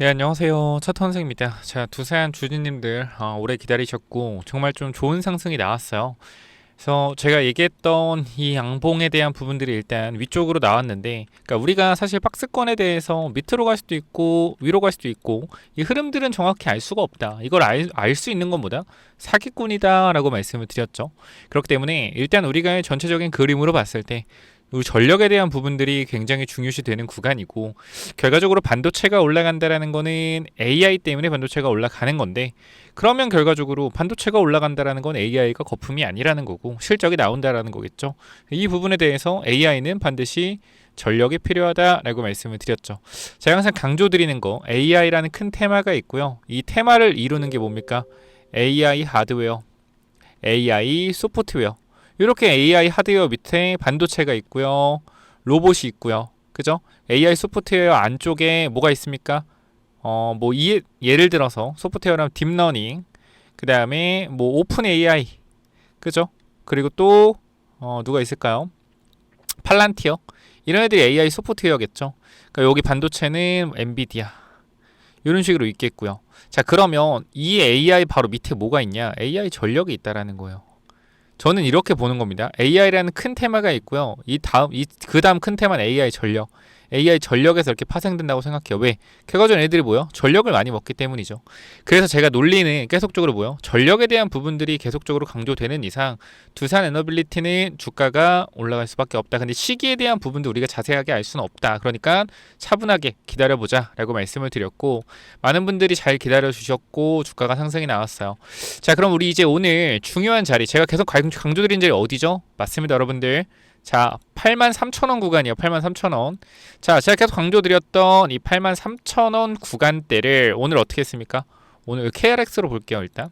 네, 안녕하세요. 차트원생입니다. 자, 두산 주주님들 오래 기다리셨고 정말 좀 좋은 상승이 나왔어요. 그래서 제가 얘기했던 이 양봉에 대한 부분들이 일단 위쪽으로 나왔는데, 그러니까 우리가 사실 박스권에 대해서 밑으로 갈 수도 있고 위로 갈 수도 있고 이 흐름들은 정확히 알 수가 없다. 이걸 알 수 있는 것보다 사기꾼이다라고 말씀을 드렸죠. 그렇기 때문에 일단 우리가 전체적인 그림으로 봤을 때 우리 전력에 대한 부분들이 굉장히 중요시 되는 구간이고, 결과적으로 반도체가 올라간다라는 거는 AI 때문에 반도체가 올라가는 건데, 그러면 결과적으로 반도체가 올라간다라는 건 AI가 거품이 아니라는 거고 실적이 나온다라는 거겠죠. 이 부분에 대해서 AI는 반드시 전력이 필요하다라고 말씀을 드렸죠. 제가 항상 강조드리는 거, AI라는 큰 테마가 있고요. 이 테마를 이루는 게 뭡니까? AI 하드웨어, AI 소프트웨어. 이렇게 AI 하드웨어 밑에 반도체가 있고요. 로봇이 있고요. 그죠? AI 소프트웨어 안쪽에 뭐가 있습니까? 예를 들어서 소프트웨어라면 딥러닝, 그 다음에 뭐 오픈 AI, 그죠? 그리고 또 누가 있을까요? 팔란티어, 이런 애들이 AI 소프트웨어겠죠. 그러니까 여기 반도체는 엔비디아, 이런 식으로 있겠고요. 자, 그러면 이 AI 바로 밑에 뭐가 있냐? AI 전력이 있다라는 거예요. 저는 이렇게 보는 겁니다. AI라는 큰 테마가 있고요. 그 다음 큰 테마는 AI 전력. AI 전력에서 이렇게 파생된다고 생각해요. 왜? 결과적으로 애들이 뭐요? 전력을 많이 먹기 때문이죠. 그래서 제가 논리는 계속적으로 뭐요? 전력에 대한 부분들이 계속적으로 강조되는 이상 두산 에너빌리티는 주가가 올라갈 수밖에 없다. 근데 시기에 대한 부분도 우리가 자세하게 알 수는 없다. 그러니까 차분하게 기다려보자 라고 말씀을 드렸고, 많은 분들이 잘 기다려주셨고 주가가 상승이 나왔어요. 자, 그럼 우리 이제 오늘 중요한 자리, 제가 계속 강조드린 자리 어디죠? 맞습니다, 여러분들. 자, 83,000원 구간이요. 83,000원. 자, 제가 계속 강조드렸던 이 83,000원 구간대를 오늘 어떻게 했습니까? 오늘 KRX로 볼게요. 일단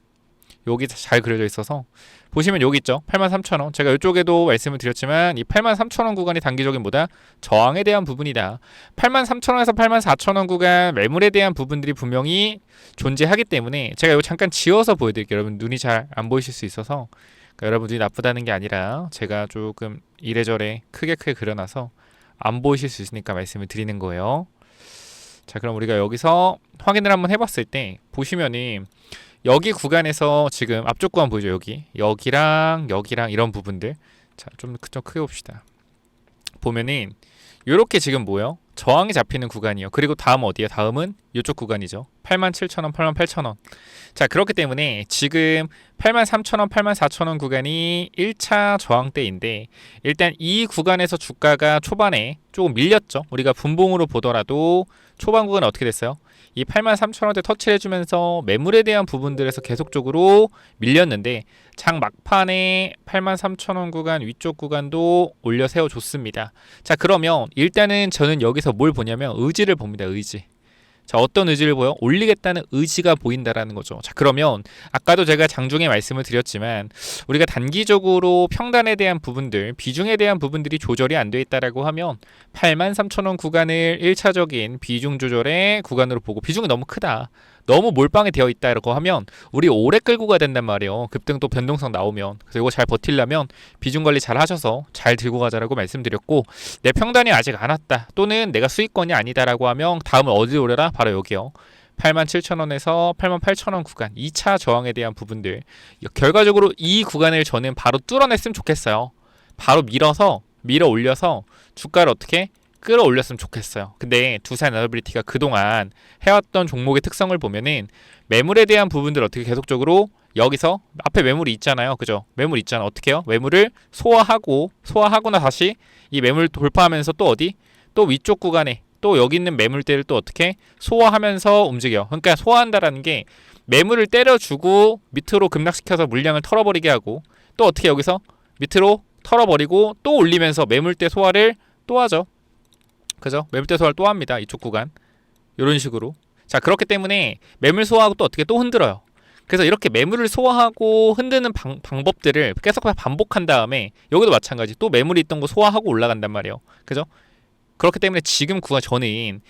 여기 잘 그려져 있어서 보시면 여기 있죠. 83,000원. 제가 이쪽에도 말씀을 드렸지만 이 83,000원 구간이 단기적인 보다 저항에 대한 부분이다. 83,000원에서 84,000원 구간 매물에 대한 부분들이 분명히 존재하기 때문에 제가 이거 잠깐 지워서 보여드릴게요. 여러분 눈이 잘 안 보이실 수 있어서. 그러니까 여러분 눈이 나쁘다는 게 아니라 제가 조금 이래저래 크게 그려놔서 안 보이실 수 있으니까 말씀을 드리는 거예요. 자, 그럼 우리가 여기서 확인을 한번 해봤을 때 보시면은 여기 구간에서 지금 앞쪽 구간 보이죠? 여기랑 여기랑 이런 부분들. 자, 좀 크게 봅시다. 보면은 요렇게 지금 뭐예요? 저항이 잡히는 구간이요. 그리고 다음 어디에요? 다음은 이쪽 구간이죠. 87,000원, 88,000원. 자, 그렇기 때문에 지금 83,000원, 84,000원 구간이 1차 저항대인데, 일단 이 구간에서 주가가 초반에 조금 밀렸죠. 우리가 분봉으로 보더라도 초반 구간은 어떻게 됐어요? 이 83,000원대 터치를 해주면서 매물에 대한 부분들에서 계속적으로 밀렸는데, 장 막판에 83,000원 구간 위쪽 구간도 올려 세워줬습니다. 자, 그러면 일단은 저는 여기서 뭘 보냐면 의지를 봅니다. 의지. 자, 어떤 의지를 보여? 올리겠다는 의지가 보인다라는 거죠. 자, 그러면 아까도 제가 장중에 말씀을 드렸지만 우리가 단기적으로 평단에 대한 부분들, 비중에 대한 부분들이 조절이 안 돼 있다라고 하면 83,000원 구간을 1차적인 비중 조절의 구간으로 보고, 비중이 너무 크다, 너무 몰빵이 되어 있다라고 하면 우리 오래 끌고 가야 된단 말이에요. 급등 또 변동성 나오면. 그래서 이거 잘 버틸려면 비중 관리 잘 하셔서 잘 들고 가자라고 말씀드렸고, 내 평단이 아직 안 왔다, 또는 내가 수익권이 아니다라고 하면 다음은 어디로 오려라? 바로 여기요. 87,000원에서 88,000원 구간 2차 저항에 대한 부분들, 결과적으로 이 구간을 저는 바로 뚫어냈으면 좋겠어요. 바로 밀어 올려서 주가를 어떻게 끌어올렸으면 좋겠어요. 근데 두산 에너빌리티가 그동안 해왔던 종목의 특성을 보면은 매물에 대한 부분들 어떻게 계속적으로 여기서 앞에 매물이 있잖아요. 그죠? 매물 있잖아. 어떻게 해요? 매물을 소화하거나 다시 이 매물 돌파하면서 또 어디? 또 위쪽 구간에 또 여기 있는 매물대를 또 어떻게 소화하면서 움직여. 그러니까 소화한다라는 게 매물을 때려주고 밑으로 급락시켜서 물량을 털어버리게 하고, 또 어떻게 여기서 밑으로 털어버리고 또 올리면서 매물대 소화를 또 하죠. 그죠? 매물대 소화를 또 합니다. 이쪽 구간. 이런 식으로. 자, 그렇기 때문에 매물 소화하고 또 어떻게 또 흔들어요. 그래서 이렇게 매물을 소화하고 흔드는 방법들을 계속 반복한 다음에 여기도 마찬가지. 또 매물이 있던 거 소화하고 올라간단 말이에요. 그죠? 그렇기 때문에 지금 구간 저는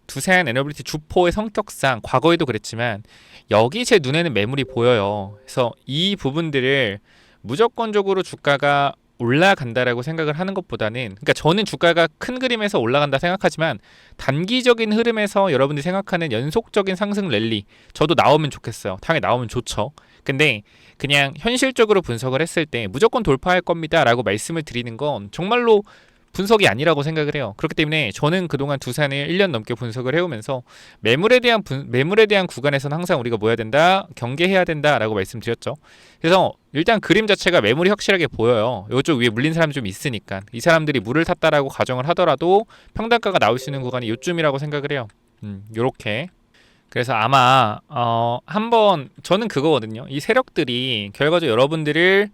두산 에너빌리티 주포의 성격상 과거에도 그랬지만 여기 제 눈에는 매물이 보여요. 그래서 이 부분들을 무조건적으로 주가가 올라간다라고 생각을 하는 것보다는, 그러니까 저는 주가가 큰 그림에서 올라간다 생각하지만 단기적인 흐름에서 여러분들이 생각하는 연속적인 상승 랠리 저도 나오면 좋겠어요. 당연히 나오면 좋죠. 근데 그냥 현실적으로 분석을 했을 때 무조건 돌파할 겁니다 라고 말씀을 드리는 건 정말로 분석이 아니라고 생각을 해요. 그렇기 때문에 저는 그동안 두산을 1년 넘게 분석을 해오면서 매물에 대한 구간에서는 항상 우리가 뭐 해야 된다? 경계해야 된다라고 말씀드렸죠. 그래서 일단 그림 자체가 매물이 확실하게 보여요. 이쪽 위에 물린 사람이 좀 있으니까 이 사람들이 물을 탔다라고 가정을 하더라도 평단가가 나올 수 있는 구간이 요쯤이라고 생각을 해요. 요렇게. 그래서 아마 한번 저는 그거거든요. 이 세력들이 결과적으로 여러분들을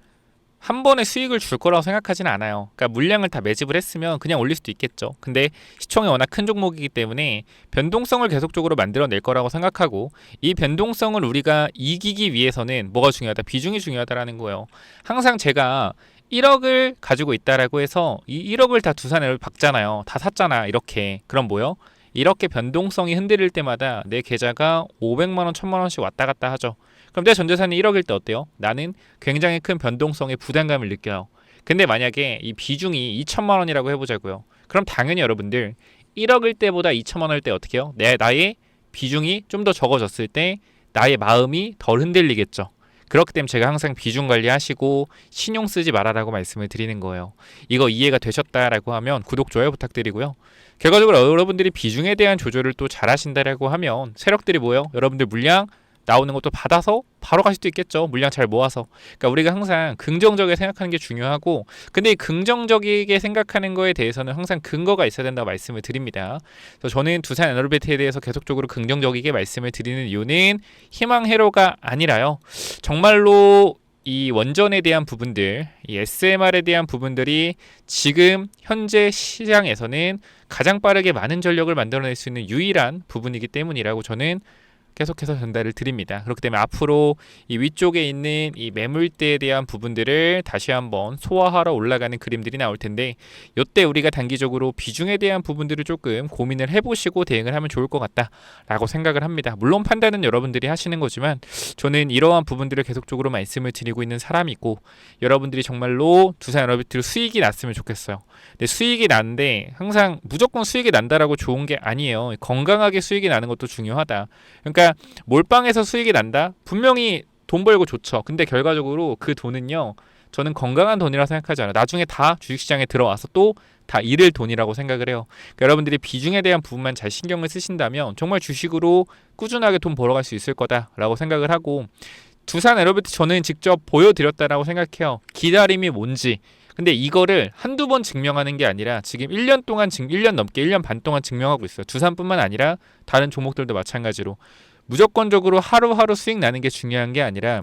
한 번에 수익을 줄 거라고 생각하지는 않아요. 그러니까 물량을 다 매집을 했으면 그냥 올릴 수도 있겠죠. 근데 시총이 워낙 큰 종목이기 때문에 변동성을 계속적으로 만들어낼 거라고 생각하고, 이 변동성을 우리가 이기기 위해서는 뭐가 중요하다? 비중이 중요하다라는 거예요. 항상 제가 1억을 가지고 있다라고 해서 이 1억을 다 두산을 박잖아요. 다 샀잖아. 이렇게. 그럼 뭐요? 이렇게 변동성이 흔들릴 때마다 내 계좌가 500만 원, 1000만 원씩 왔다 갔다 하죠. 그럼 내 전재산이 1억일 때 어때요? 나는 굉장히 큰 변동성의 부담감을 느껴요. 근데 만약에 이 비중이 2천만 원이라고 해보자고요. 그럼 당연히 여러분들 1억일 때보다 2천만 원일 때 어떻게 해요? 나의 비중이 좀 더 적어졌을 때 나의 마음이 덜 흔들리겠죠. 그렇기 때문에 제가 항상 비중 관리하시고 신용 쓰지 말아라고 말씀을 드리는 거예요. 이거 이해가 되셨다라고 하면 구독, 좋아요 부탁드리고요. 결과적으로 여러분들이 비중에 대한 조절을 또 잘하신다라고 하면 세력들이 뭐예요? 여러분들 물량 나오는 것도 받아서 바로 갈 수도 있겠죠. 물량 잘 모아서. 그러니까 우리가 항상 긍정적이게 생각하는 게 중요하고, 근데 이 긍정적이게 생각하는 거에 대해서는 항상 근거가 있어야 된다고 말씀을 드립니다. 그래서 저는 두산 에너비티에 대해서 계속적으로 긍정적이게 말씀을 드리는 이유는 희망 회로가 아니라요. 정말로 이 원전에 대한 부분들, 이 SMR에 대한 부분들이 지금 현재 시장에서는 가장 빠르게 많은 전력을 만들어낼 수 있는 유일한 부분이기 때문이라고 저는 계속해서 전달을 드립니다. 그렇기 때문에 앞으로 이 위쪽에 있는 이 매물대에 대한 부분들을 다시 한번 소화하러 올라가는 그림들이 나올 텐데, 이때 우리가 단기적으로 비중에 대한 부분들을 조금 고민을 해보시고 대응을 하면 좋을 것 같다라고 생각을 합니다. 물론 판단은 여러분들이 하시는 거지만 저는 이러한 부분들을 계속적으로 말씀을 드리고 있는 사람이고, 여러분들이 정말로 두산에너비티로 수익이 났으면 좋겠어요. 근데 수익이 나는데 항상 무조건 수익이 난다라고 좋은 게 아니에요. 건강하게 수익이 나는 것도 중요하다. 그러니까 몰빵해서 수익이 난다? 분명히 돈 벌고 좋죠. 근데 결과적으로 그 돈은요, 저는 건강한 돈이라고 생각하지 않아요. 나중에 다 주식시장에 들어와서 또 다 잃을 돈이라고 생각을 해요. 그러니까 여러분들이 비중에 대한 부분만 잘 신경을 쓰신다면 정말 주식으로 꾸준하게 돈 벌어갈 수 있을 거다라고 생각을 하고, 두산 에너비티 저는 직접 보여드렸다라고 생각해요. 기다림이 뭔지. 근데 이거를 한두 번 증명하는 게 아니라 지금 1년 동안 1년 넘게 1년 반 동안 증명하고 있어요. 두산뿐만 아니라 다른 종목들도 마찬가지로 무조건적으로 하루하루 수익 나는 게 중요한 게 아니라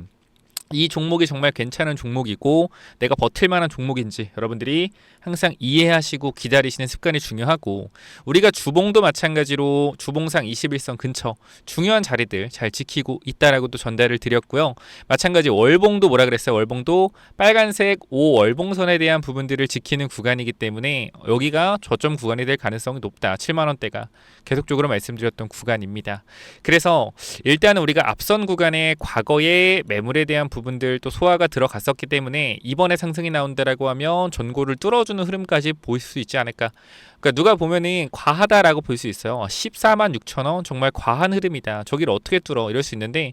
이 종목이 정말 괜찮은 종목이고 내가 버틸 만한 종목인지 여러분들이 항상 이해하시고 기다리시는 습관이 중요하고, 우리가 주봉도 마찬가지로 주봉상 21선 근처 중요한 자리들 잘 지키고 있다라고 또 전달을 드렸고요. 마찬가지 월봉도 뭐라 그랬어요? 월봉도 빨간색 5월봉선에 대한 부분들을 지키는 구간이기 때문에 여기가 저점 구간이 될 가능성이 높다. 7만원대가 계속적으로 말씀드렸던 구간입니다. 그래서 일단은 우리가 앞선 구간에 과거의 매물에 대한 부분들 또 소화가 들어갔었기 때문에 이번에 상승이 나온다라고 하면 전고를 뚫어주는 흐름까지 보일 수 있지 않을까. 그러니까 누가 보면은 과하다라고 볼 수 있어요. 14만 6천 원 정말 과한 흐름이다. 저기를 어떻게 뚫어 이럴 수 있는데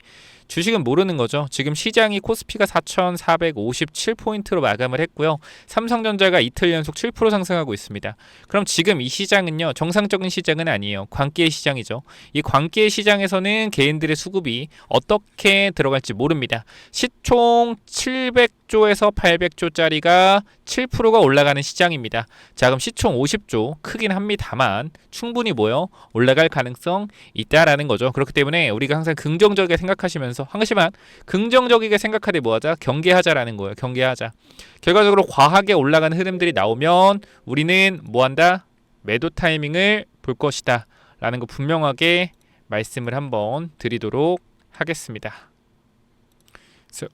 주식은 모르는 거죠. 지금 시장이 코스피가 4,457포인트로 마감을 했고요. 삼성전자가 이틀 연속 7% 상승하고 있습니다. 그럼 지금 이 시장은요, 정상적인 시장은 아니에요. 광기의 시장이죠. 이 광기의 시장에서는 개인들의 수급이 어떻게 들어갈지 모릅니다. 시총 700조에서 800조짜리가 7%가 올라가는 시장입니다. 자, 그럼 시총 50조 크긴 합니다만 충분히 뭐요? 올라갈 가능성 있다라는 거죠. 그렇기 때문에 우리가 항상 긍정적이게 생각하시면서, 하지만 긍정적이게 생각하되 뭐하자? 경계하자라는 거예요. 경계하자. 결과적으로 과하게 올라가는 흐름들이 나오면 우리는 뭐한다? 매도 타이밍을 볼 것이다 라는 거 분명하게 말씀을 한번 드리도록 하겠습니다.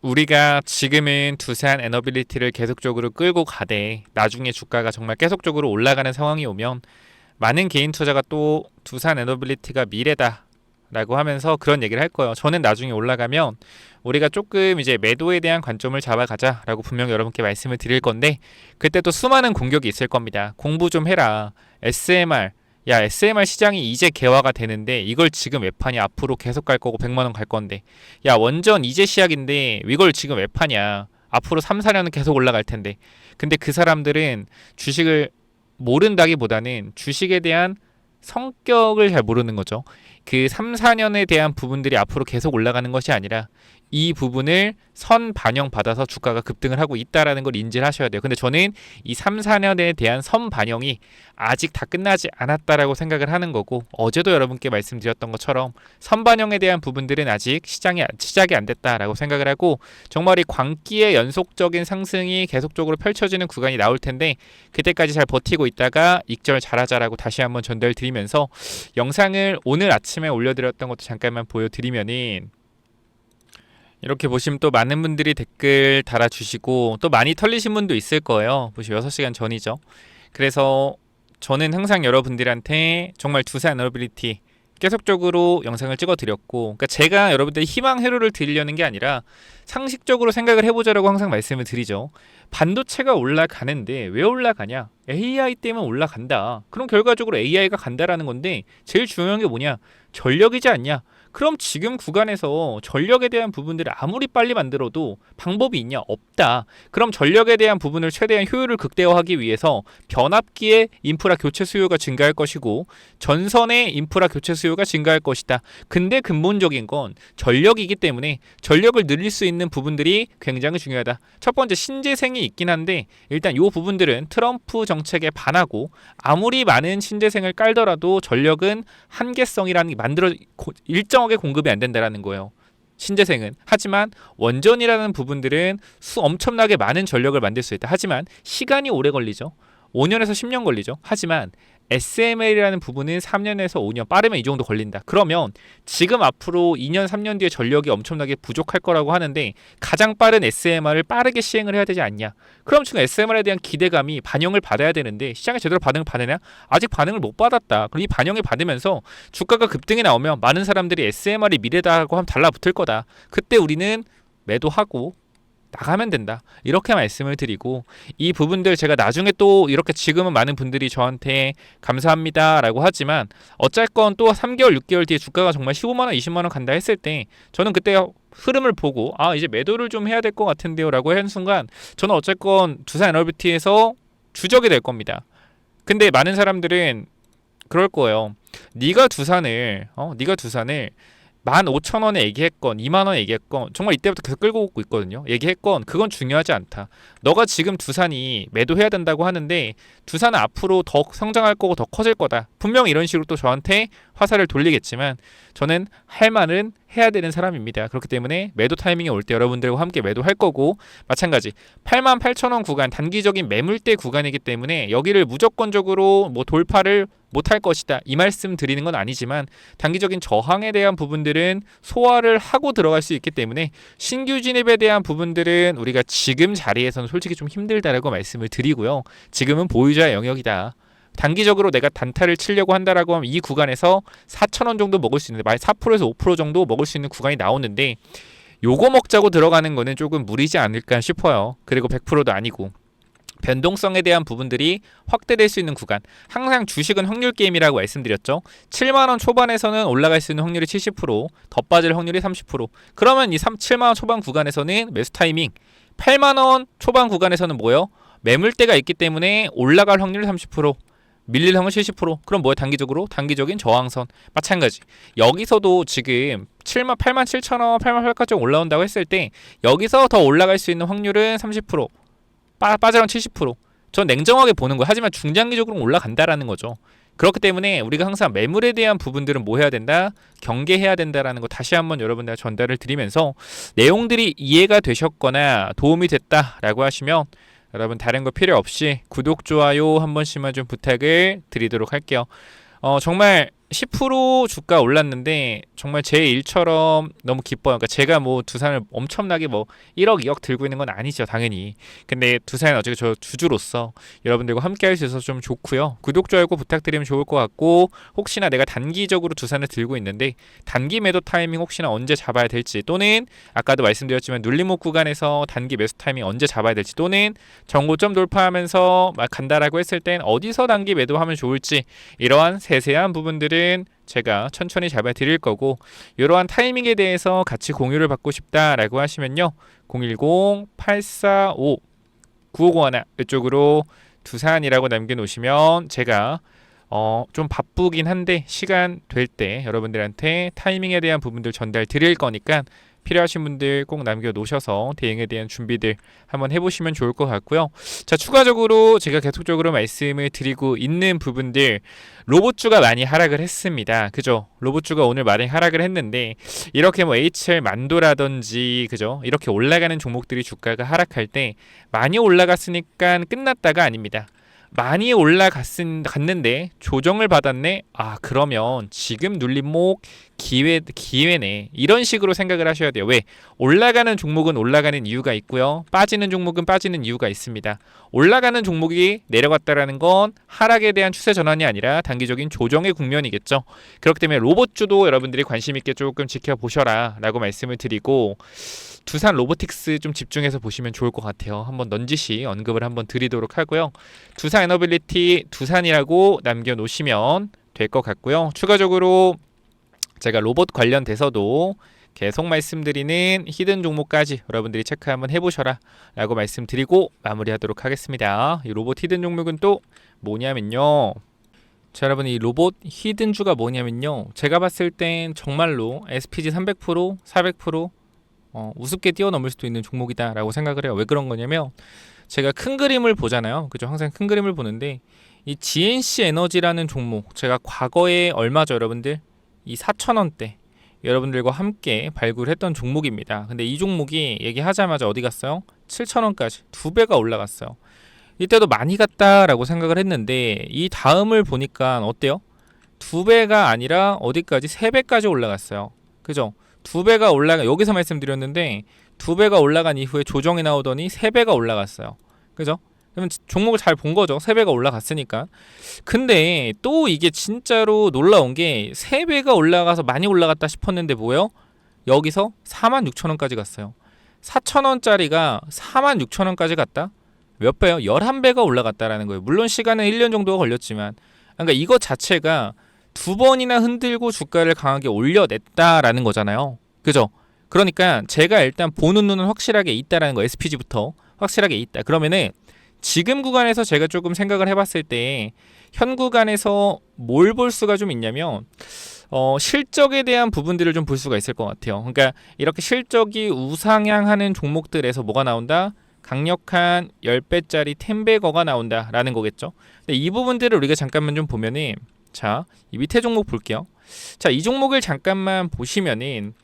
우리가 지금은 두산 에너빌리티를 계속적으로 끌고 가되 나중에 주가가 정말 계속적으로 올라가는 상황이 오면 많은 개인 투자가 또 두산 에너빌리티가 미래다 라고 하면서 그런 얘기를 할 거예요. 저는 나중에 올라가면 우리가 조금 이제 매도에 대한 관점을 잡아가자 라고 분명히 여러분께 말씀을 드릴 건데, 그때 또 수많은 공격이 있을 겁니다. 공부 좀 해라. SMR, 야, SMR 시장이 이제 개화가 되는데 이걸 지금 왜 파냐? 앞으로 계속 갈 거고 100만 원 갈 건데. 야, 원전 이제 시작인데 이걸 지금 왜 파냐? 앞으로 3, 4년은 계속 올라갈 텐데. 근데 그 사람들은 주식을 모른다기보다는 주식에 대한 성격을 잘 모르는 거죠. 그 3, 4년에 대한 부분들이 앞으로 계속 올라가는 것이 아니라 이 부분을 선 반영 받아서 주가가 급등을 하고 있다라는 걸 인지를 하셔야 돼요. 근데 저는 이 3, 4년에 대한 선 반영이 아직 다 끝나지 않았다라고 생각을 하는 거고, 어제도 여러분께 말씀드렸던 것처럼 선 반영에 대한 부분들은 아직 시작이 안 됐다라고 생각을 하고, 정말 이 광기의 연속적인 상승이 계속적으로 펼쳐지는 구간이 나올 텐데 그때까지 잘 버티고 있다가 익절 잘하자라고 다시 한번 전달 드리면서, 영상을 오늘 아침에 올려드렸던 것도 잠깐만 보여드리면은, 이렇게 보시면 또 많은 분들이 댓글 달아주시고 또 많이 털리신 분도 있을 거예요. 보시면 6시간 전이죠. 그래서 저는 항상 여러분들한테 정말 두산 에너빌리티 계속적으로 영상을 찍어 드렸고, 그러니까 제가 여러분들이 희망 회로를 드리려는 게 아니라 상식적으로 생각을 해보자라고 항상 말씀을 드리죠. 반도체가 올라가는데 왜 올라가냐? AI 때문에 올라간다. 그럼 결과적으로 AI가 간다라는 건데, 제일 중요한 게 뭐냐? 전력이지 않냐? 그럼 지금 구간에서 전력에 대한 부분들을 아무리 빨리 만들어도 방법이 있냐? 없다. 그럼 전력에 대한 부분을 최대한 효율을 극대화하기 위해서 변압기의 인프라 교체 수요가 증가할 것이고 전선의 인프라 교체 수요가 증가할 것이다. 근데 근본적인 건 전력이기 때문에 전력을 늘릴 수 있는 부분들이 굉장히 중요하다. 첫 번째, 신재생이 있긴 한데 일단 이 부분들은 트럼프 정책에 반하고, 아무리 많은 신재생을 깔더라도 전력은 한계성이라는 게 일정하게 공급이 안 된다라는 거예요. 신재생은. 하지만 원전이라는 부분들은 엄청나게 많은 전력을 만들 수 있다. 하지만 시간이 오래 걸리죠. 5년에서 10년 걸리죠. 하지만 SML이라는 부분은 3년에서 5년, 빠르면 이 정도 걸린다. 그러면 지금 앞으로 2년, 3년 뒤에 전력이 엄청나게 부족할 거라고 하는데 가장 빠른 SMR을 빠르게 시행을 해야 되지 않냐. 그럼 지금 SMR에 대한 기대감이 반영을 받아야 되는데 시장에 제대로 반응을 받느냐? 아직 반응을 못 받았다. 그럼 이 반영을 받으면서 주가가 급등이 나오면 많은 사람들이 SMR이 미래다라고 하면 달라붙을 거다. 그때 우리는 매도하고 나가면 된다. 이렇게 말씀을 드리고, 이 부분들 제가 나중에 또 이렇게, 지금은 많은 분들이 저한테 감사합니다 라고 하지만 어쨌건 또 3개월 6개월 뒤에 주가가 정말 15만원 20만원 간다 했을 때 저는 그때 흐름을 보고 이제 매도를 좀 해야 될 것 같은데요 라고 하는 순간 저는 어쨌건 두산 에너비티에서 주적이 될 겁니다. 근데 많은 사람들은 그럴 거예요. 네가 두산을 15,000원에 얘기했건 2만원에 얘기했건 정말 이때부터 계속 끌고 오고 있거든요. 얘기했건 그건 중요하지 않다. 너가 지금 두산이 매도해야 된다고 하는데 두산은 앞으로 더 성장할 거고 더 커질 거다. 분명히 이런 식으로 또 저한테 화살을 돌리겠지만 저는 할 말은 해야 되는 사람입니다. 그렇기 때문에 매도 타이밍이 올 때 여러분들과 함께 매도할 거고, 마찬가지 88,000원 구간 단기적인 매물대 구간이기 때문에 여기를 무조건적으로 돌파를 못할 것이다 이 말씀 드리는 건 아니지만 단기적인 저항에 대한 부분들은 소화를 하고 들어갈 수 있기 때문에 신규 진입에 대한 부분들은 우리가 지금 자리에서는 솔직히 좀 힘들다라고 말씀을 드리고요. 지금은 보유자의 영역이다. 단기적으로 내가 단타를 치려고 한다라고 하면 이 구간에서 4,000원 정도 먹을 수 있는데, 만약 4%에서 5% 정도 먹을 수 있는 구간이 나오는데 요거 먹자고 들어가는 거는 조금 무리지 않을까 싶어요. 그리고 100%도 아니고 변동성에 대한 부분들이 확대될 수 있는 구간. 항상 주식은 확률 게임이라고 말씀드렸죠. 7만원 초반에서는 올라갈 수 있는 확률이 70%, 더 빠질 확률이 30%. 그러면 이 7만원 초반 구간에서는 매수 타이밍, 8만원 초반 구간에서는 뭐예요? 매물대가 있기 때문에 올라갈 확률이 30%, 밀릴 확률 70%. 그럼 뭐예요? 단기적인 저항선. 마찬가지. 여기서도 지금 87,000원, 88,000원 올라온다고 했을 때 여기서 더 올라갈 수 있는 확률은 30%. 빠져랑 70%. 전 냉정하게 보는 거예요. 하지만 중장기적으로 올라간다라는 거죠. 그렇기 때문에 우리가 항상 매물에 대한 부분들은 뭐 해야 된다? 경계해야 된다라는 거 다시 한번 여러분들 전달을 드리면서, 내용들이 이해가 되셨거나 도움이 됐다라고 하시면 여러분 다른 거 필요 없이 구독, 좋아요 한 번씩만 좀 부탁을 드리도록 할게요. 정말 10% 주가 올랐는데 정말 제 일처럼 너무 기뻐요. 그러니까 제가 뭐 두산을 엄청나게 뭐 1억, 2억 들고 있는 건 아니죠, 당연히. 근데 두산은 어차피 저 주주로서 여러분들과 함께 할 수 있어서 좀 좋고요. 구독, 좋아요 꼭 부탁드리면 좋을 것 같고, 혹시나 내가 단기적으로 두산을 들고 있는데 단기 매도 타이밍 혹시나 언제 잡아야 될지, 또는 아까도 말씀드렸지만 눌림목 구간에서 단기 매수 타이밍 언제 잡아야 될지, 또는 정고점 돌파하면서 막 간다라고 했을 땐 어디서 단기 매도하면 좋을지, 이러한 세세한 부분들을 제가 천천히 잡아 드릴 거고, 이러한 타이밍에 대해서 같이 공유를 받고 싶다라고 하시면요, 010-845-9501 이쪽으로 두산이라고 남겨놓으시면 제가 좀 바쁘긴 한데 시간 될 때 여러분들한테 타이밍에 대한 부분들 전달 드릴 거니까 필요하신 분들 꼭 남겨놓으셔서 대응에 대한 준비들 한번 해보시면 좋을 것 같고요. 자, 추가적으로 제가 계속적으로 말씀을 드리고 있는 부분들, 로봇주가 많이 하락을 했습니다. 그죠? 로봇주가 오늘 많이 하락을 했는데, 이렇게 뭐 HR 만도라든지, 그죠? 이렇게 올라가는 종목들이 주가가 하락할 때 많이 올라갔으니까 끝났다가 아닙니다. 많이 올라갔는데 조정을 받았네. 아, 그러면 지금 눌림목 기회네. 이런 식으로 생각을 하셔야 돼요. 왜? 올라가는 종목은 올라가는 이유가 있고요, 빠지는 종목은 빠지는 이유가 있습니다. 올라가는 종목이 내려갔다라는 건 하락에 대한 추세 전환이 아니라 단기적인 조정의 국면이겠죠. 그렇기 때문에 로봇주도 여러분들이 관심 있게 조금 지켜보셔라라고 말씀을 드리고, 두산 로보틱스 좀 집중해서 보시면 좋을 것 같아요. 한번 넌지시 언급을 한번 드리도록 하고요. 두산 에너빌리티 두산이라고 남겨놓으시면 될 것 같고요. 추가적으로 제가 로봇 관련돼서도 계속 말씀드리는 히든 종목까지 여러분들이 체크 한번 해보셔라 라고 말씀드리고 마무리하도록 하겠습니다. 이 로봇 히든 종목은 또 뭐냐면요, 자, 여러분, 이 로봇 히든주가 뭐냐면요, 제가 봤을 땐 정말로 SPG 300%, 400% 우습게 뛰어넘을 수도 있는 종목이다라고 생각을 해요. 왜 그런 거냐면, 제가 큰 그림을 보잖아요. 그죠? 항상 큰 그림을 보는데, 이 GNC 에너지라는 종목, 제가 과거에 얼마죠, 여러분들? 이 4,000원대 여러분들과 함께 발굴했던 종목입니다. 근데 이 종목이 얘기하자마자 어디 갔어요? 7,000원까지 2배가 올라갔어요. 이때도 많이 갔다라고 생각을 했는데, 이 다음을 보니까 어때요? 2배가 아니라 어디까지? 3배까지 올라갔어요. 그죠? 2배가 여기서 말씀드렸는데 2배가 올라간 이후에 조정이 나오더니 3배가 올라갔어요. 그죠? 그러면 종목을 잘 본 거죠. 3배가 올라갔으니까. 근데 또 이게 진짜로 놀라운 게, 3배가 올라가서 많이 올라갔다 싶었는데 뭐예요? 여기서 46,000원까지 갔어요. 4,000원짜리가 46,000원까지 갔다? 몇 배요? 11배가 올라갔다라는 거예요. 물론 시간은 1년 정도가 걸렸지만, 그러니까 이것 자체가 2번이나 흔들고 주가를 강하게 올려냈다라는 거잖아요. 그죠? 그러니까 제가 일단 보는 눈은 확실하게 있다라는 거, SPG부터 확실하게 있다. 그러면은 지금 구간에서 제가 조금 생각을 해봤을 때, 현 구간에서 뭘 볼 수가 좀 있냐면, 실적에 대한 부분들을 좀 볼 수가 있을 것 같아요. 그러니까 이렇게 실적이 우상향하는 종목들에서 뭐가 나온다? 강력한 10배짜리 10배거가 나온다라는 거겠죠. 근데 이 부분들을 우리가 잠깐만 좀 보면은, 자, 이 밑에 종목 볼게요. 자, 이 종목을 잠깐만 보시면은,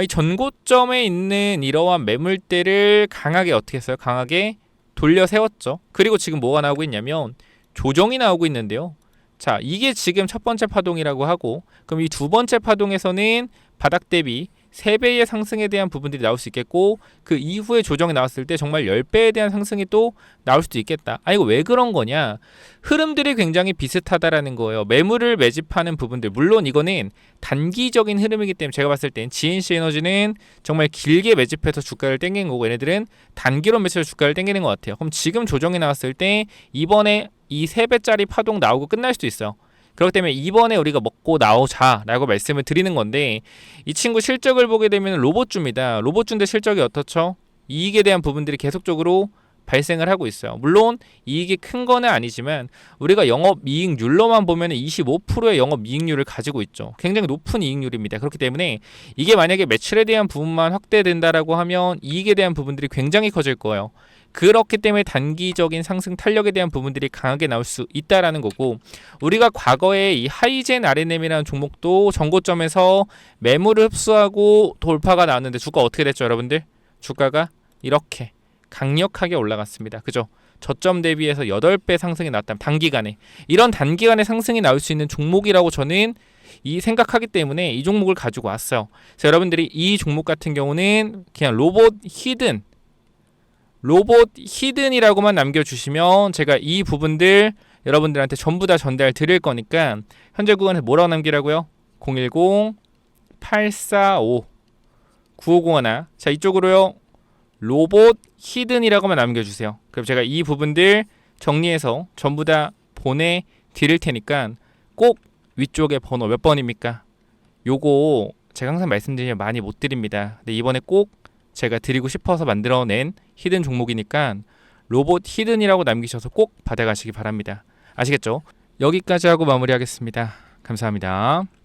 이 전고점에 있는 이러한 매물대를 강하게 어떻게 했어요? 강하게 돌려 세웠죠. 그리고 지금 뭐가 나오고 있냐면 조정이 나오고 있는데요. 자, 이게 지금 첫 번째 파동이라고 하고, 그럼 이 두 번째 파동에서는 바닥 대비 3배의 상승에 대한 부분들이 나올 수 있겠고, 그 이후에 조정이 나왔을 때 정말 10배에 대한 상승이 또 나올 수도 있겠다. 이거 왜 그런 거냐? 흐름들이 굉장히 비슷하다라는 거예요. 매물을 매집하는 부분들, 물론 이거는 단기적인 흐름이기 때문에 제가 봤을 땐 GNC 에너지는 정말 길게 매집해서 주가를 땡긴 거고, 얘네들은 단기로 매집해서 주가를 땡기는 것 같아요. 그럼 지금 조정이 나왔을 때 이번에 이 3배짜리 파동 나오고 끝날 수도 있어요. 그렇기 때문에 이번에 우리가 먹고 나오자라고 말씀을 드리는 건데, 이 친구 실적을 보게 되면 로봇주입니다. 로봇주인데 실적이 어떻죠? 이익에 대한 부분들이 계속적으로 발생을 하고 있어요. 물론 이익이 큰 거는 아니지만 우리가 영업이익률로만 보면 25%의 영업이익률을 가지고 있죠. 굉장히 높은 이익률입니다. 그렇기 때문에 이게 만약에 매출에 대한 부분만 확대된다라고 하면 이익에 대한 부분들이 굉장히 커질 거예요. 그렇기 때문에 단기적인 상승 탄력에 대한 부분들이 강하게 나올 수 있다라는 거고, 우리가 과거에 이 하이젠 RNM이라는 종목도 전고점에서 매물을 흡수하고 돌파가 나왔는데 주가 어떻게 됐죠, 여러분들? 주가가 이렇게 강력하게 올라갔습니다. 그죠? 저점 대비해서 8배 상승이 나왔다면, 단기간에 이런 단기간에 상승이 나올 수 있는 종목이라고 저는 이 생각하기 때문에 이 종목을 가지고 왔어요. 그래서 여러분들이 이 종목 같은 경우는 그냥 로봇 히든이라고만 남겨주시면 제가 이 부분들 여러분들한테 전부 다 전달 드릴 거니까 현재 구간에 뭐라고 남기라고요? 010-845-9501. 자, 이쪽으로요. 로봇 히든이라고만 남겨주세요. 그럼 제가 이 부분들 정리해서 전부 다 보내드릴 테니까 꼭 위쪽에 번호 몇 번입니까? 요거 제가 항상 말씀드리면 많이 못 드립니다. 근데 이번에 꼭 제가 드리고 싶어서 만들어낸 히든 종목이니까 로봇 히든이라고 남기셔서 꼭 받아가시기 바랍니다. 아시겠죠? 여기까지 하고 마무리하겠습니다. 감사합니다.